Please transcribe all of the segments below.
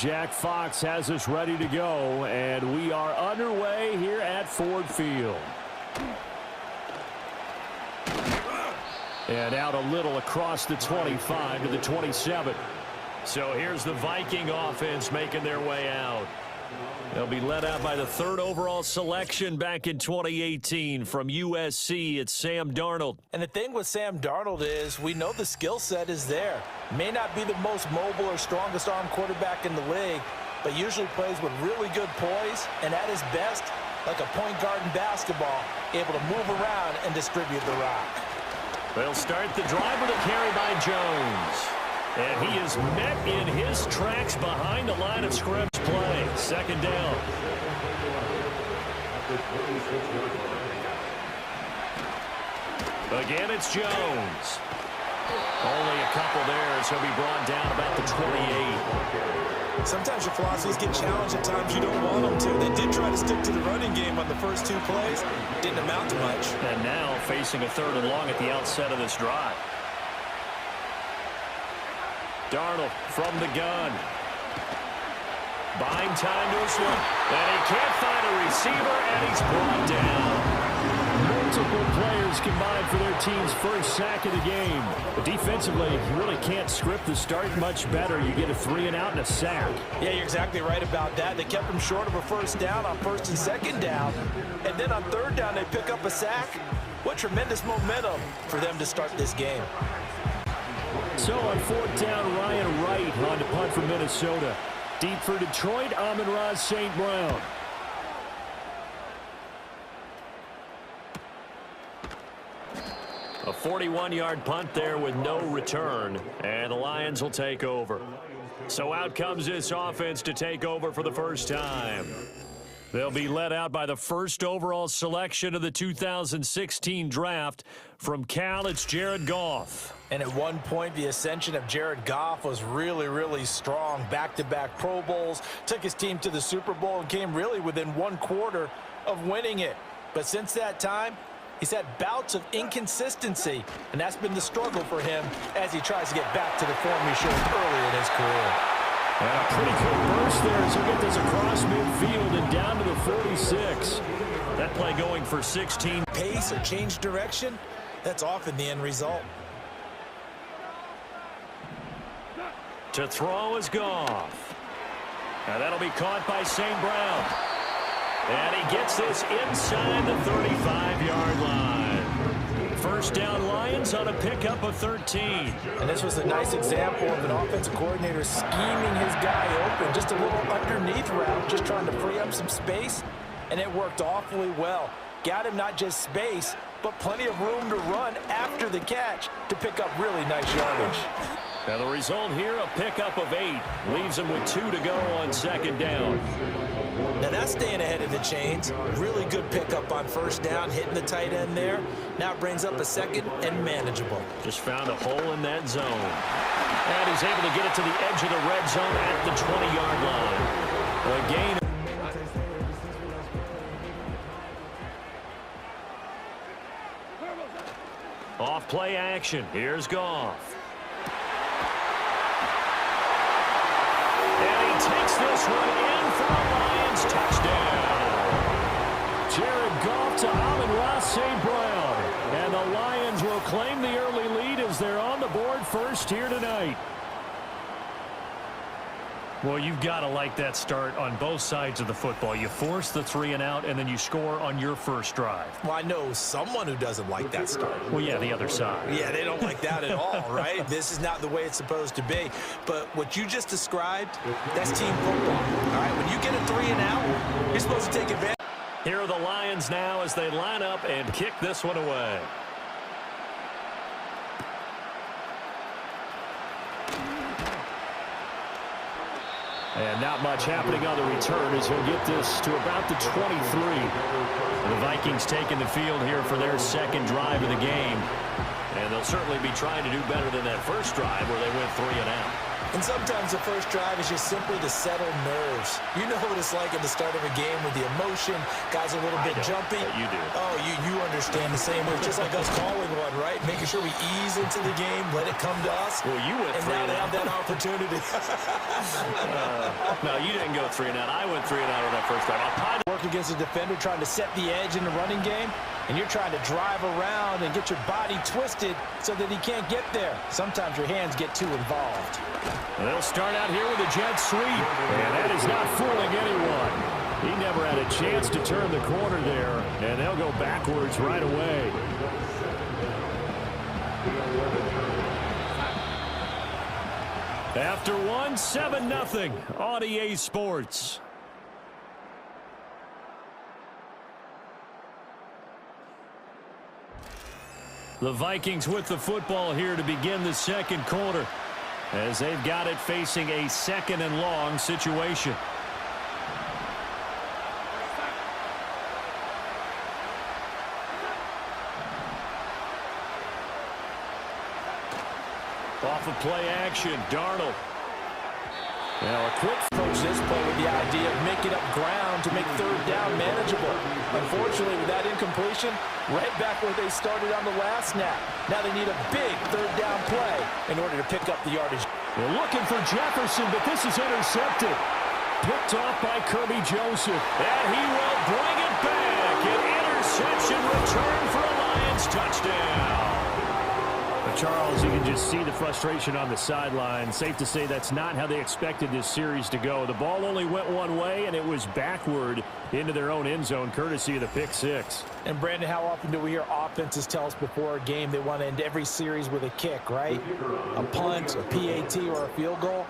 Jack Fox has us ready to go, and we are underway here at Ford Field. And out a little across the 25 to the 27. So here's the Viking offense making their way out. They'll be led out by the 3rd overall selection back in 2018 from USC. It's Sam Darnold. And the thing with Sam Darnold is we know the skill set is there. May not be the most mobile or strongest arm quarterback in the league, but usually plays with really good poise and at his best, like a point guard in basketball, able to move around and distribute the rock. They'll start the drive with a carry by Jones. And he is met in his tracks behind the line of scrimmage play. 2nd down. Again, it's Jones. Only a couple there as he'll be brought down about the 28. Sometimes your philosophies get challenged at times you don't want them to. They did try to stick to the running game on the first 2 plays. Didn't amount to much. And now facing a 3rd and long at the outset of this drive. Darnold from the gun. Buying time to his one. And he can't find a receiver, and he's brought down. Multiple players combined for their team's first sack of the game. But defensively, you really can't script the start much better. You get a 3 and out and a sack. Yeah, you're exactly right about that. They kept him short of a 1st down on 1st and 2nd down. And then on 3rd down, they pick up a sack. What tremendous momentum for them to start this game. So on 4th down, Ryan Wright on to punt for Minnesota. Deep for Detroit, Amon-Ra St. Brown. A 41-yard punt there with no return, and the Lions will take over. So out comes this offense to take over for the first time. They'll be led out by the 1st overall selection of the 2016 draft. From Cal, it's Jared Goff. And at one point, the ascension of Jared Goff was really, really strong. Back-to-back Pro Bowls, took his team to the Super Bowl, and came really within 1/4 of winning it. But since that time, he's had bouts of inconsistency, and that's been the struggle for him as he tries to get back to the form he showed early in his career. And a pretty good burst there as he'll get this across midfield and down to the 46. That play going for 16. Pace or change direction, that's often the end result. To throw is Goff. Now that'll be caught by St. Brown. And he gets this inside the 35-yard line. 1st down Lions on a pickup of 13. And this was a nice example of an offensive coordinator scheming his guy open. Just a little underneath route, just trying to free up some space. And it worked awfully well. Got him not just space, but plenty of room to run after the catch to pick up really nice yardage. Now the result here, a pickup of 8. Leaves him with 2 to go on 2nd down. Now that's staying ahead of the chains. Really good pickup on 1st down, hitting the tight end there. Now it brings up a 2nd and manageable. Just found a hole in that zone. And he's able to get it to the edge of the red zone at the 20-yard line. A gain. Off play action. Here's Goff. And he takes this one in for a Lions touchdown. Jared Goff to Amon-Ra St. Brown. And the Lions will claim the early lead as they're on the board first here tonight. Well, you've got to like that start on both sides of the football. You force the 3 and out, and then you score on your first drive. Well, I know someone who doesn't like that start. Well, yeah, the other side. Yeah, they don't like that at all, right? This is not the way it's supposed to be. But what you just described, that's team football. All right, when you get a 3 and out, you're supposed to take advantage. Here are the Lions now as they line up and kick this one away. And not much happening on the return as he'll get this to about the 23. The Vikings taking the field here for their 2nd drive of the game. And they'll certainly be trying to do better than that first drive where they went 3 and out. And sometimes the first drive is just simply to settle nerves. You know what it's like at the start of a game with the emotion. Guys are a little bit jumpy. You do. Oh, you understand the same way. It's just like us calling one, right? Making sure we ease into the game, let it come to us. Well, you went and now they have that opportunity. No, you didn't go 3 and out. I went 3 and out on that first time. Work against a defender trying to set the edge in the running game, and you're trying to drive around and get your body twisted so that he can't get there. Sometimes your hands get too involved. They'll start out here with a jet sweep, and that is not fooling anyone. He never had a chance to turn the corner there, and they'll go backwards right away. After one, 7-0 on EA Sports. The Vikings with the football here to begin the second quarter, as they've got it facing a 2nd and long situation. Off of play action, Darnold. Now a quick approach this play with the idea of making up ground to make third down manageable. Unfortunately, with that incompletion, right back where they started on the last snap. Now they need a big third down play in order to pick up the yardage. They're looking for Jefferson, but this is intercepted. Picked off by Kirby Joseph. And he will bring it back. An interception return for a Lions touchdown. But Charles, you can just see the frustration on the sideline. Safe to say that's not how they expected this series to go. The ball only went one way, and it was backward into their own end zone, courtesy of the pick six. And, Brandon, how often do we hear offenses tell us before a game they want to end every series with a kick, right? A punt, a PAT, or a field goal.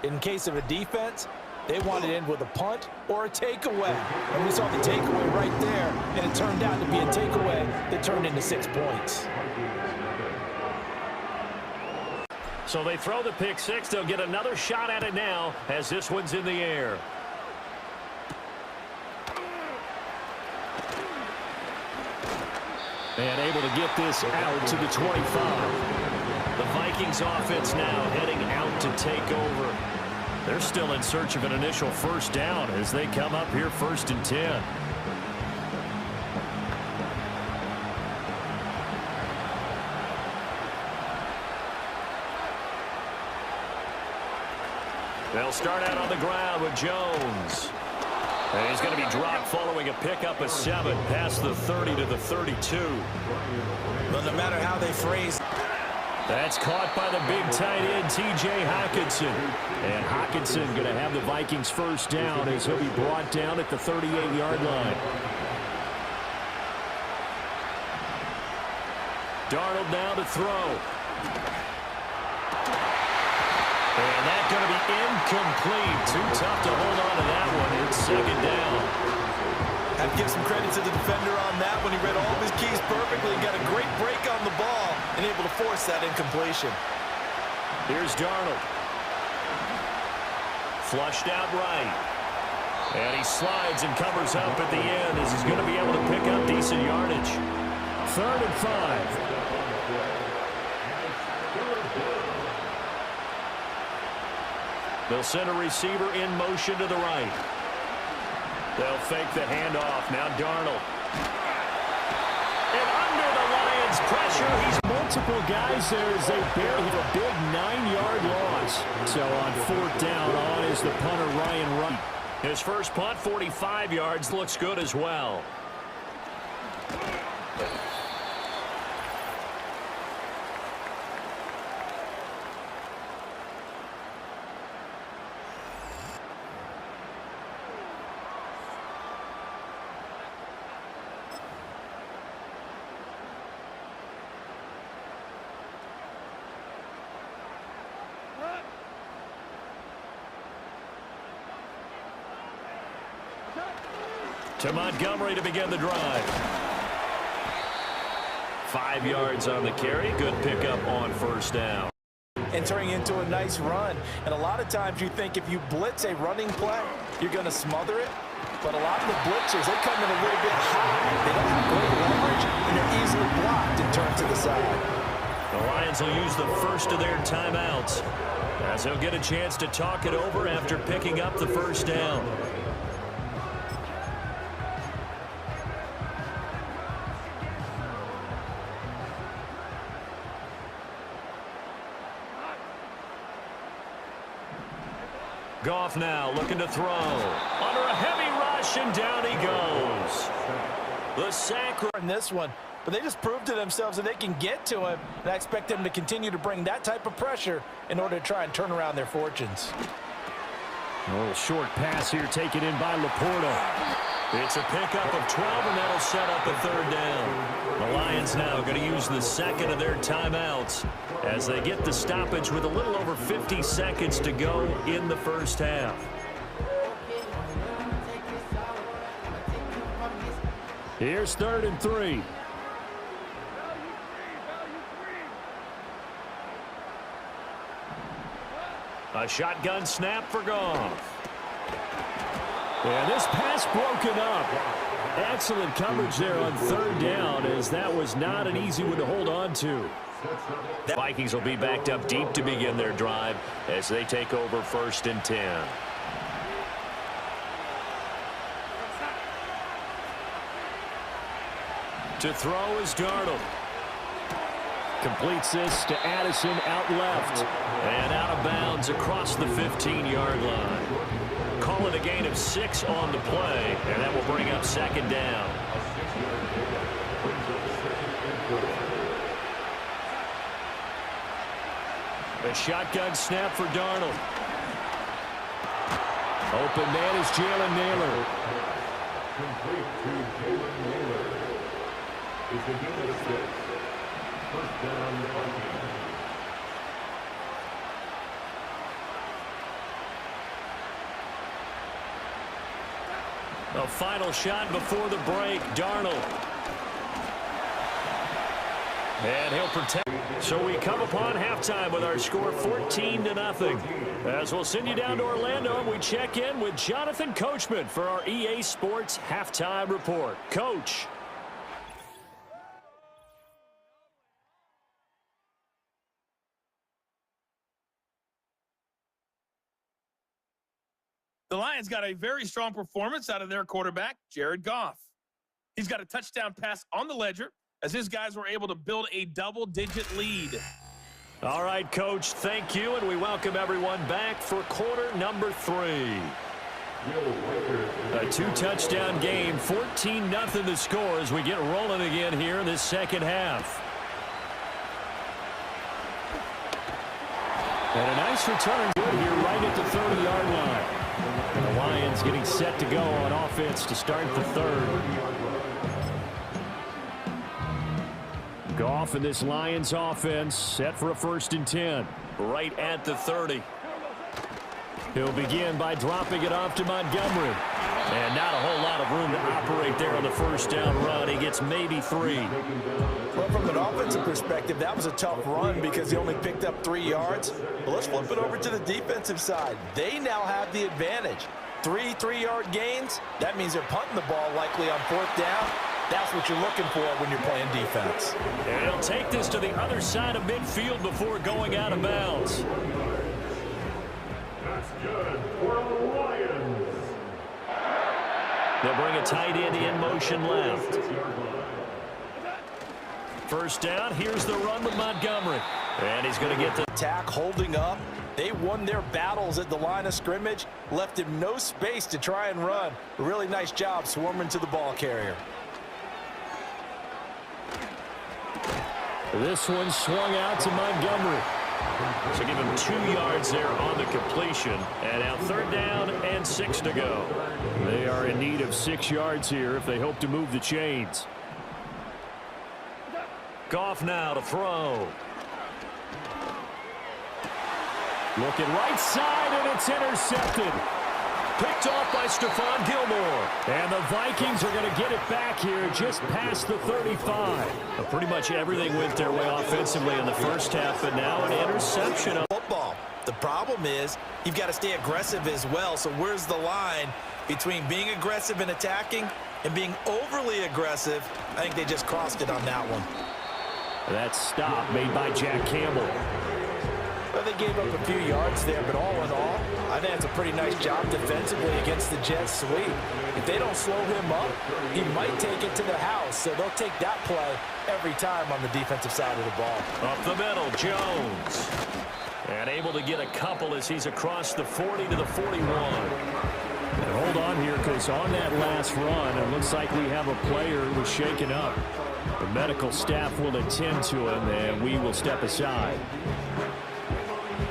In case of a defense, they want to end with a punt or a takeaway. And we saw the takeaway right there, and it turned out to be a takeaway that turned into 6 points. So they throw the pick six. They'll get another shot at it now as this one's in the air. And able to get this out to the 25. The Vikings offense now heading out to take over. They're still in search of an initial first down as they come up here 1st and 10. They'll start out on the ground with Jones. And he's going to be dropped following a pickup of 7 past the 30 to the 32. But no matter how they phrase. That's caught by the big tight end, T.J. Hockenson. And Hockenson going to have the Vikings first down as he'll be brought down at the 38-yard line. Darnold now to throw. And that's going to be incomplete. Too tough to hold on to that one. It's 2nd down. I'd give some credit to the defender on that one. He read all of his keys perfectly and got a great break on the ball and able to force that incompletion. Here's Darnold. Flushed out right. And he slides and covers up at the end as he's going to be able to pick up decent yardage. 3rd and 5. They'll send a receiver in motion to the right. They'll fake the handoff. Now Darnold. And under the Lions' pressure, he's multiple guys there as they barely have a big 9-yard loss. So on 4th down, on is the punter Ryan Wright. His first punt, 45 yards, looks good as well. To Montgomery to begin the drive. 5 yards on the carry. Good pickup on 1st down. And turning into a nice run. And a lot of times you think if you blitz a running play, you're going to smother it. But a lot of the blitzers, they come in a little bit high. They don't have great leverage, and they're easily blocked and turned to the side. The Lions will use the first of their timeouts. As he'll get a chance to talk it over after picking up the first down. Goff now looking to throw. Under a heavy rush, and down he goes. The sack in this one, but they just proved to themselves that they can get to him, and I expect them to continue to bring that type of pressure in order to try and turn around their fortunes. A little short pass here taken in by Laporta. It's a pickup of 12, and that'll set up a third down. The Lions now going to use the second of their timeouts as they get the stoppage with a little over 50 seconds to go in the first half. Here's 3rd and 3. A shotgun snap for Goff. And this pass broken up. Excellent coverage there on 3rd down, as that was not an easy one to hold on to. The Vikings will be backed up deep to begin their drive as they take over 1st and 10. To throw is Darnold. Completes this to Addison out left. And out of bounds across the 15-yard line. Call it a gain of 6 on the play, and that will bring up 2nd down. A shotgun snap for Darnold. Open man is Jalen Naylor. Complete to Jalen Naylor. It's a gain of 6. 1st down, Vikings. A final shot before the break. Darnold. And he'll protect. So we come upon halftime with our score 14-0. As we'll send you down to Orlando, and we check in with Jonathan Coachman for our EA Sports Halftime Report. Coach. The Lions got a very strong performance out of their quarterback, Jared Goff. He's got a touchdown pass on the ledger as his guys were able to build a double-digit lead. All right, Coach, thank you, and we welcome everyone back for quarter number 3. A 2-touchdown game, 14-0 the score as we get rolling again here in this second half. And a nice return good here right at the 30-yard line. And the Lions getting set to go on offense to start the 3rd. Goff in this Lions offense set for a 1st and 10. Right at the 30. He'll begin by dropping it off to Montgomery. And not a whole lot of room to operate there on the 1st down run. He gets maybe 3. Well, from an offensive perspective, that was a tough run because he only picked up 3 yards. But let's flip it over to the defensive side. They now have the advantage. 3 3-yard gains. That means they're punting the ball likely on 4th down. That's what you're looking for when you're playing defense. And he'll take this to the other side of midfield before going out of bounds. That's good for the Lions. They'll bring a tight end in motion left. 1st down. Here's the run with Montgomery. And he's going to get the attack holding up. They won their battles at the line of scrimmage, left him no space to try and run. A really nice job swarming to the ball carrier. This one swung out to Montgomery. So give him 2 yards there on the completion. And now 3rd down and 6 to go. They are in need of 6 yards here if they hope to move the chains. Goff now to throw. Looking right side, and it's intercepted. Picked off by Stephon Gilmore. And the Vikings are going to get it back here just past the 35. But pretty much everything went their way offensively in the first half, but now an interception. Football. The problem is you've got to stay aggressive as well. So where's the line between being aggressive and attacking and being overly aggressive? I think they just crossed it on that one. That stop made by Jack Campbell. But they gave up a few yards there, but all in all, I think that's a pretty nice job defensively against the Jets sweep. If they don't slow him up, he might take it to the house, so they'll take that play every time on the defensive side of the ball. Up the middle, Jones. And able to get a couple as he's across the 40 to the 41. And hold on here, because on that last run, it looks like we have a player who was shaken up. The medical staff will attend to him, and we will step aside.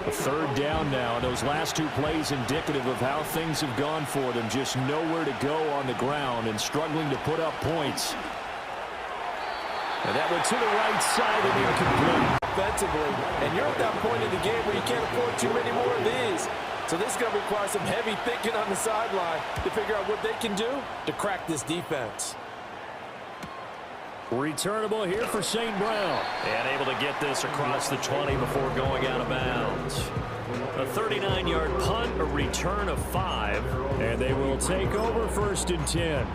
A third down now. Those last two plays indicative of how things have gone for them. Just nowhere to go on the ground and struggling to put up points. And that went to the right side and incomplete. Offensively, and you're at that point in the game where you can't afford too many more of these. So this is going to require some heavy thinking on the sideline to figure out what they can do to crack this defense. Returnable here for St. Brown. And able to get this across the 20 before going out of bounds. A 39-yard punt, a return of 5. And they will take over 1st and 10.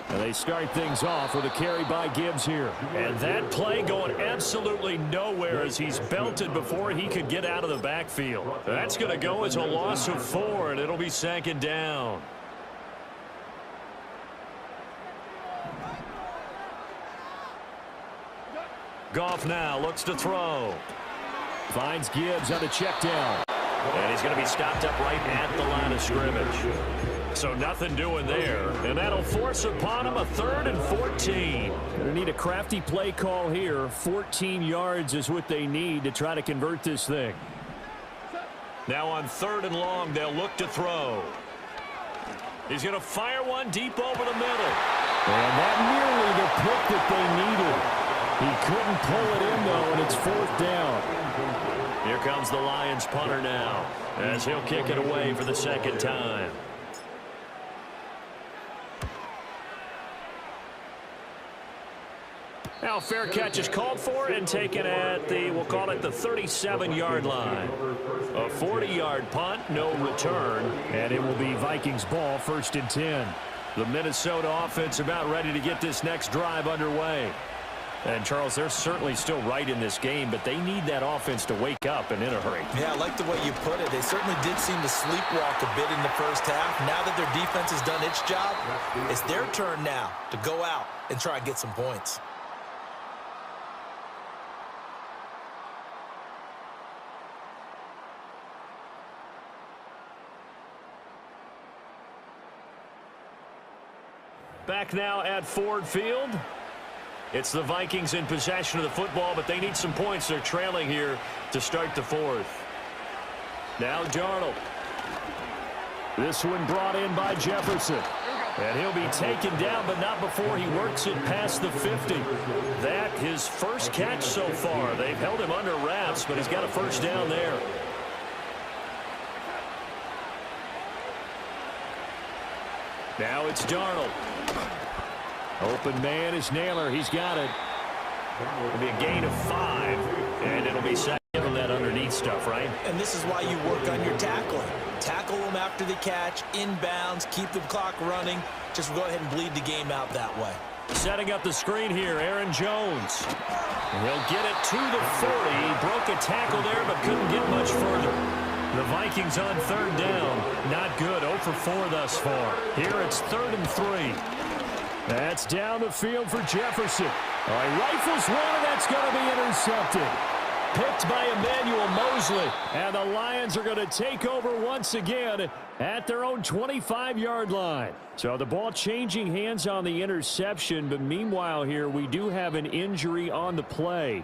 And they start things off with a carry by Gibbs here. And that play going absolutely nowhere as he's belted before he could get out of the backfield. That's going to go as a loss of 4, and it'll be 2nd down. Goff now looks to throw. Finds Gibbs on the check down. And he's going to be stopped up right at the line of scrimmage. So nothing doing there. And that'll force upon him a 3rd and 14. Gonna need a crafty play call here. 14 yards is what they need to try to convert this thing. Now on 3rd and long, they'll look to throw. He's going to fire one deep over the middle. And that nearly the pick that they needed. He couldn't pull it in, though, and it's 4th down. Here comes the Lions punter now as he'll kick it away for the 2nd time. Now fair catch is called for and taken at the, we'll call it the 37-yard line. A 40-yard punt, no return. And it will be Vikings ball, 1st and 10. The Minnesota offense about ready to get this next drive underway. And, Charles, they're certainly still right in this game, but they need that offense to wake up and in a hurry. Yeah, I like the way you put it. They certainly did seem to sleepwalk a bit in the first half. Now that their defense has done its job, it's their turn now to go out and try and get some points. Back now at Ford Field. It's the Vikings in possession of the football, but they need some points. They're trailing here to start the 4th. Now Darnold. This one brought in by Jefferson. And he'll be taken down, but not before he works it past the 50. That his first catch so far. They've held him under wraps, but he's got a 1st down there. Now it's Darnold. Open man is Naylor. He's got it. It'll be a gain of 5, and it'll be set. Give him that underneath stuff, right? And this is why you work on your tackling. Tackle them after the catch, inbounds, keep the clock running. Just go ahead and bleed the game out that way. Setting up the screen here, Aaron Jones. He'll get it to the 40. He broke a tackle there, but couldn't get much further. The Vikings on 3rd down. Not good. 0 for 4 thus far. Here it's 3rd and 3. That's down the field for Jefferson. All right, rifles one, and that's going to be intercepted. Picked by Emmanuel Mosley. And the Lions are going to take over once again at their own 25-yard line. So the ball changing hands on the interception, but meanwhile here we do have an injury on the play.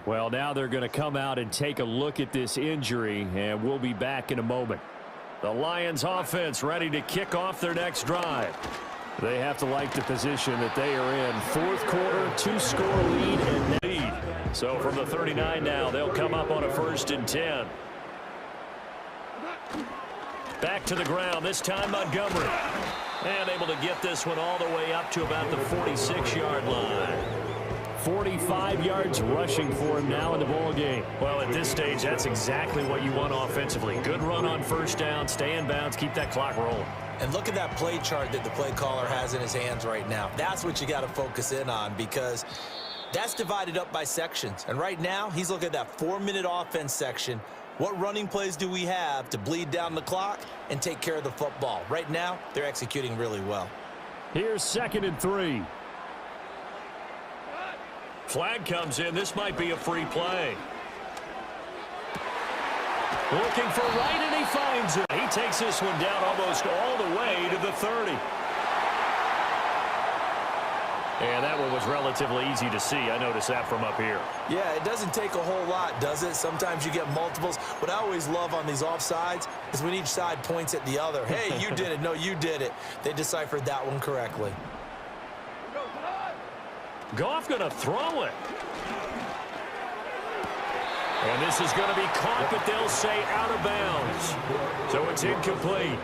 Well, now they're going to come out and take a look at this injury, and we'll be back in a moment. The Lions offense ready to kick off their next drive. They have to like the position that they are in. 4th quarter, 2-score lead and lead. So from the 39 now, they'll come up on a 1st and 10. Back to the ground, this time Montgomery. And able to get this one all the way up to about the 46-yard line. 45 yards rushing for him now in the ball game. Well, at this stage, that's exactly what you want offensively. Good run on first down, stay in bounds, keep that clock rolling. And look at that play chart that the play caller has in his hands right now. That's what you got to focus in on, because that's divided up by sections. And right now, he's looking at that 4-minute offense section. What running plays do we have to bleed down the clock and take care of the football? Right now, they're executing really well. Here's 2nd and 3. Flag comes in. This might be a free play. Looking for right, and he finds it. He takes this one down almost all the way to the 30. And that one was relatively easy to see. I noticed that from up here. Yeah, it doesn't take a whole lot, does it? Sometimes you get multiples. What I always love on these offsides is when each side points at the other. Hey, you did it. No, you did it. They deciphered that one correctly. Goff going to throw it. And this is going to be caught, but they'll say out of bounds. So it's incomplete.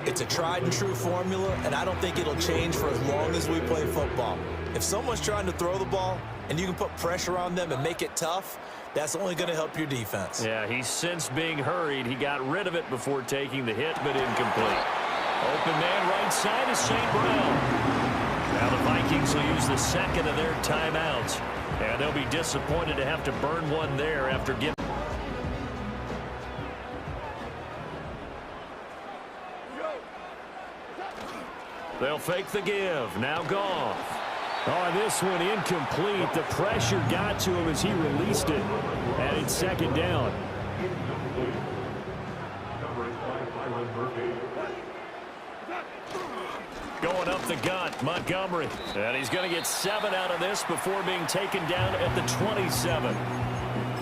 It's a tried and true formula, and I don't think it'll change for as long as we play football. If someone's trying to throw the ball and you can put pressure on them and make it tough, that's only going to help your defense. Yeah, he's since being hurried. He got rid of it before taking the hit, but incomplete. Open man right side is St. Brown. Now the Vikings will use the second of their timeouts. And they'll be disappointed to have to burn one there after getting. They'll fake the give. Now Goff. Oh, this one incomplete. The pressure got to him as he released it. And it's 2nd down. Going up the gut, Montgomery. And he's going to get 7 out of this before being taken down at the 27.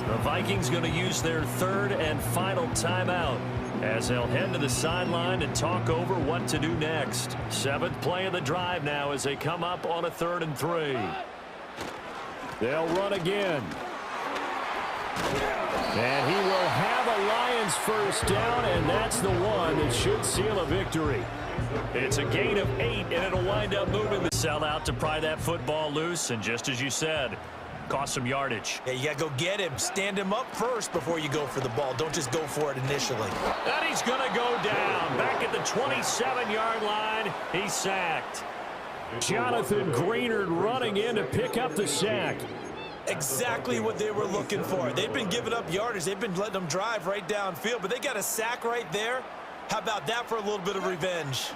The Vikings going to use their 3rd and final timeout as they'll head to the sideline and talk over what to do next. 7th play of the drive now as they come up on a 3rd and 3. They'll run again. And he will have a Lions first down, and that's the one that should seal a victory. It's a gain of 8, and it'll wind up moving the sellout to pry that football loose. And just as you said, cost some yardage. Yeah, you got to go get him. Stand him up first before you go for the ball. Don't just go for it initially. And he's going to go down. Back at the 27-yard line, he's sacked. Jonathan Greenard running in to pick up the sack. Exactly what they were looking for. They've been giving up yardage. They've been letting them drive right downfield, but they got a sack right there. How about that for a little bit of revenge?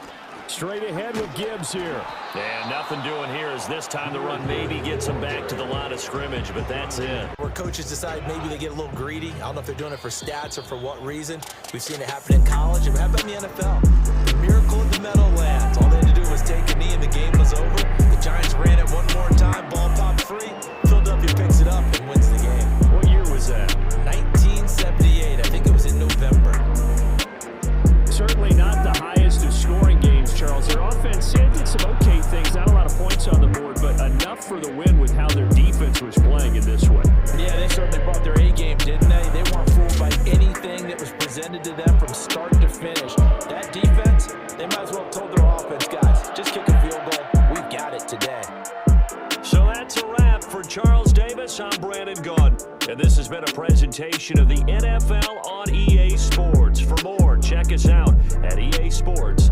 Straight ahead with Gibbs here. And nothing doing here as this time the run maybe gets them back to the line of scrimmage, but that's it. Where coaches decide maybe they get a little greedy. I don't know if they're doing it for stats or for what reason. We've seen it happen in college. It happened in the NFL. The miracle of the Meadowlands. All they had to do was take a knee and the game was over. The Giants ran it one more time. Ball popped free. Philadelphia picks it up and wins the game. What year was that? 1978. I think it was in November. Certainly not the highest of scoring games, Charles. Their offense did some okay things, not a lot of points on the board, but enough for the win with how their defense was playing in this way. Yeah, they certainly brought their A game, didn't they? They weren't fooled by anything that was presented to them from start to finish. That defense, they might as well have told their offense, guys, just kick a field goal. We've got it today. So that's a wrap for Charles Davis. I'm Brandon Gunn, and this has been a presentation of the NFL on EA Sports. For more, check us out at easports.com.